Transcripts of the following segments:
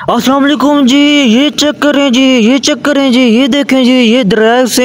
अस्सलाम वालेकुम जी। ये चेक करें जी, ये चेक करें जी, ये देखें जी, ये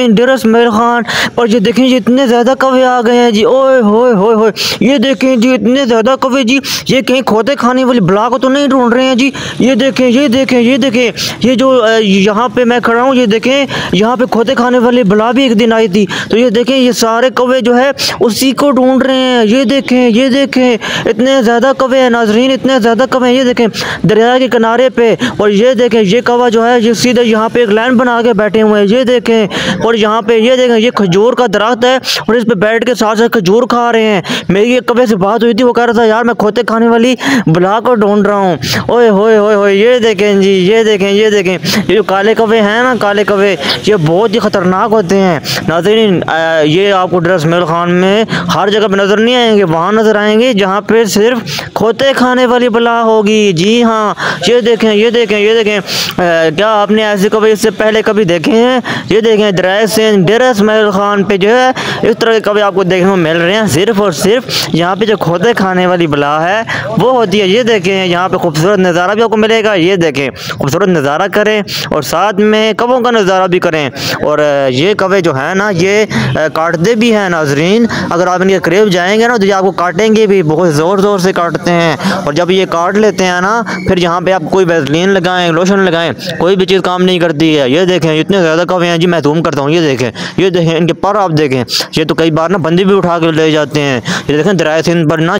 डरस मेल खान पर ये देखें जी इतने ज़्यादा कौवे आ गए हैं जी। ओए होए होए होए, ये देखें जी इतने ज़्यादा कौवे जी। ये कहीं खोते खाने वाली बला को तो नहीं ढूंढ रहे हैं जी। ये देखें, ये देखें, ये देखें, ये जो यहाँ पे मैं खड़ा हूँ, ये देखें यहाँ पे खोते खाने वाली बला भी एक दिन आई थी। तो ये देखें ये सारे कौवे जो है उसी को ढूंढ रहे हैं। ये देखें, ये देखें, इतने ज़्यादा कौवे हैं नाजरीन, इतने ज़्यादा कौवे हैं। ये देखें दरिया के किनारे पे, और ये देखें ये कौवा जो है ये सीधे यहाँ पे एक लाइन बना के बैठे हुए हैं। ये देखें, और यहाँ पे ये देखें ये खजूर का दरख्त है और इस पे बैठ के साथ साथ खजूर खा रहे हैं। मेरी एक कौवे से बात हुई थी, वो कह रहा था यार मैं खोते खाने वाली बला को ढूंढ रहा हूँ। ओए होए होए होए, ये देखें जी, ये देखें, ये देखें, ये जो काले कौवे हैं ना, काले कौवे, ये बहुत ही ख़तरनाक होते हैं नाज़रीन। ये आपको डरस मेल खान में हर जगह पे नज़र नहीं आएंगे, वहाँ नज़र आएंगे जहाँ पे सिर्फ खोते खाने वाली बला होगी। जी हाँ, ये देखें, ये देखें, ये देखें, क्या आपने ऐसे कौवे इससे पहले कभी देखे हैं? ये देखें डरस मेल खान पे जो है इस तरह के कौवे आपको देखने को मिल रहे हैं। सिर्फ और सिर्फ यहाँ पे जो खोते खाने वाली बला है वो होती है। ये देखें यहाँ पे खूबसूरत नज़ारा भी आपको मिलेगा। ये देखें खूबसूरत नज़ारा करें और साथ में कौवों का नज़ारा भी करें। और ये कौवे जो है ना ये काटते भी हैं नाजरीन। अगर आप इनके करीब जाएंगे ना तो ये आपको काटेंगे भी, बहुत ज़ोर ज़ोर से काटते हैं। और जब ये काट लेते हैं ना फिर यहाँ पे आप कोई वैसलीन लगाएं, लोशन लगाएं, कोई भी चीज़ काम नहीं करती है। ये देखें इतने ज़्यादा कौवे हैं जी, मैं जूम करता हूँ। ये देखें, ये देखें, इनके पर आप देखें, ये तो कई बार ना बंदे भी उठा के ले जाते हैं। ये देखें दरिया सिंध पर ना